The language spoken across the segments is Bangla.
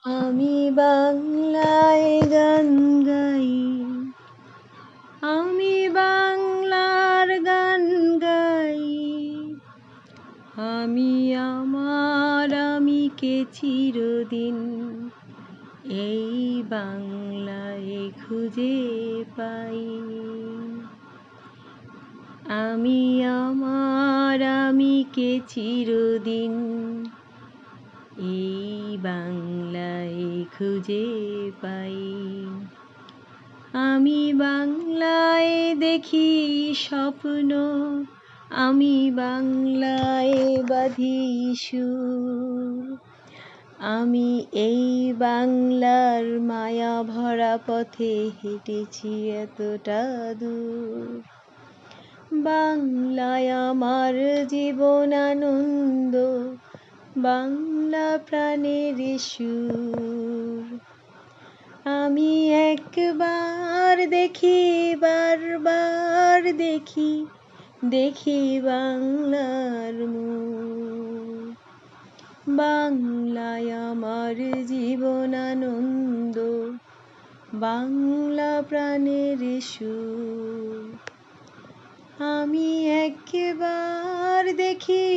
আমি বাংলায় গান গাই, আমি বাংলার গান গাই। আমি আমিকে চিরদিন এই বাংলায় খুঁজে পাই। আমি আমিকে চিরদিন এই বাংলায় খুঁজে পাই। আমি বাংলায় দেখি স্বপ্ন, আমি বাংলায় বাঁধি সুর। আমি এই বাংলার মায়া ভরা পথে হেঁটেছি এতটা দূর। বাংলায় আমার জীবন আনন্দ, বাংলা প্রাণের সুর। আমি একবার দেখি, বারবার দেখি, দেখি বাংলার মুখ। বাংলায় আমার জীবন আনন্দ, বাংলা প্রাণের সুর। আমি একবার দেখি,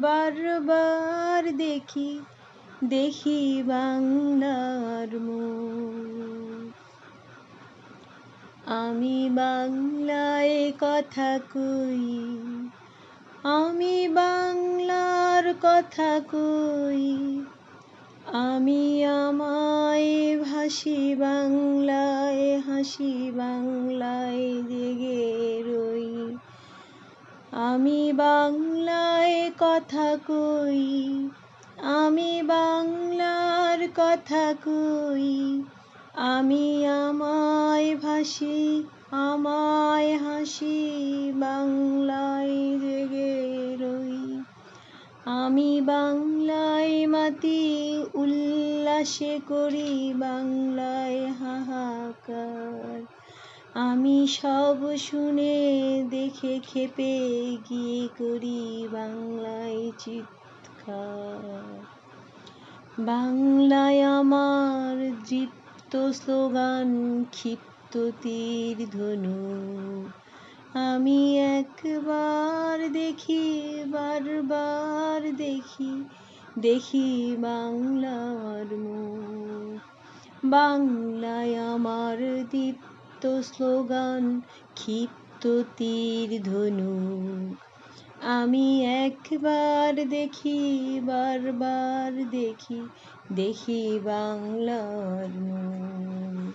বারবার দেখি, দেখি বাংলার মুখ। আমি বাংলায় কথা কই, আমি বাংলার কথা কই। আমি আমায় ভাসি বাংলায়, হাসি বাংলায় জেগে রই। আমি বাংলায় কথা কই, আমি বাংলার কথা কই। আমি আমায় ভাসি, আমায় হাসি বাংলায় জেগে রই। আমি বাংলায় মাতি, উল্লাসে করি বাংলায় হাহাকার। আমি সব শুনে দেখে ক্ষেপে গিয়ে করি বাংলায় চিৎকার। বাংলায় আমার দৃপ্ত স্লোগান, ক্ষিপ্ত তীর ধনুক। আমি একবার দেখি, বারবার দেখি, দেখি বাংলার মুখ। বাংলায় আমার দীপ্ত স্লোগান, ক্ষিপ্ত তীর ধনুক। আমি একবার দেখি, বারবার দেখি, দেখি বাংলার মুখ।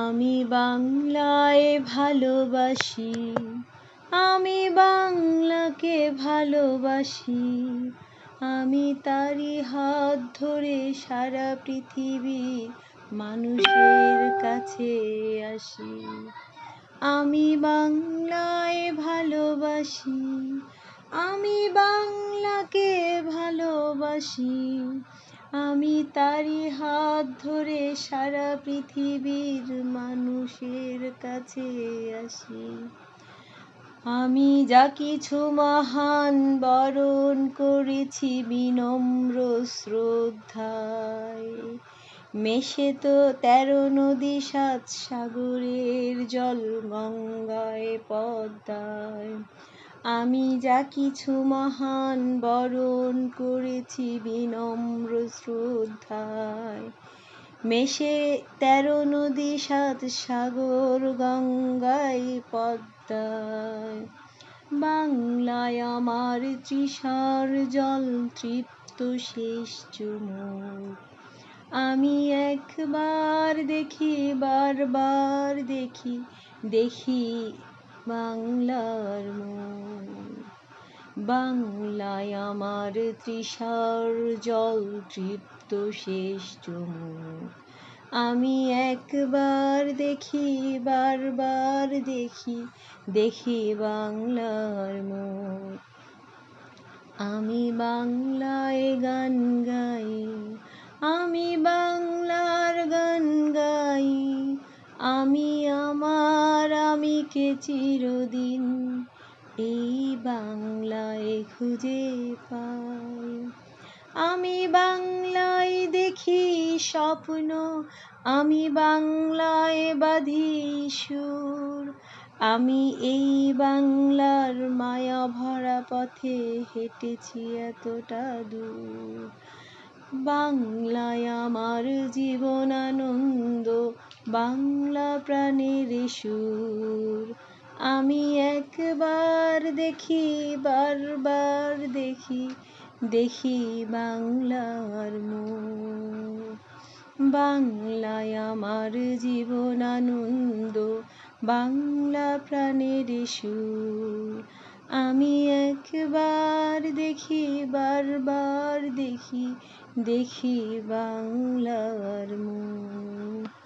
আমি বাংলায় ভালোবাসি, আমি বাংলাকে ভালোবাসি। আমি তারি হাত ধরে সারা পৃথিবীর মানুষের কাছে আসি। আমি বাংলায় ভালোবাসি, আমি বাংলাকে ভালোবাসি। আমি তারি হাত ধরে সারা পৃথিবীর মানুষের কাছে আসি। আমি যা কিছু মহান বরণ করেছি বিনম্র শ্রদ্ধায়। মেশে তো 13 নদী 7 সাগরের জল গঙ্গায় পদ্মায়। আমি যা কিছু মহান বরণ করেছি বিনম্র শ্রদ্ধায়। মেশে 13 নদী 7 সাগর গঙ্গায় পদ্মায়। বাংলায় আমার তৃষার জল তৃপ্ত শেষ চুমুক। আমি একবার দেখি, বারবার দেখি, দেখি বাংলার মুখ। বাংলায় আমার তৃষার জল তৃপ্ত শেষ চুমুক। আমি একবার দেখি, বারবার দেখি, দেখি বাংলার মুখ। আমি বাংলায় গান গাই, আমি বাংলার গান গাই। আমি আমিকে চিরদিন এই বাংলায় খুঁজে পাই। আমি বাংলায় দেখি স্বপ্ন, আমি বাংলায় বাঁধি সুর, আমি এই বাংলার মায়া ভরা পথে হেঁটেছি এতটা দূর। বাংলায় আমার জীবন আনন্দ, বাংলা প্রাণের সুর। আমি একবার দেখি, বারবার দেখি, দেখি বাংলার মোর। বাংলায় আমার জীবন আনন্দ, বাংলা প্রাণের সুর। আমি একবার দেখি, বারবার দেখি, দেখি বাংলার মোর।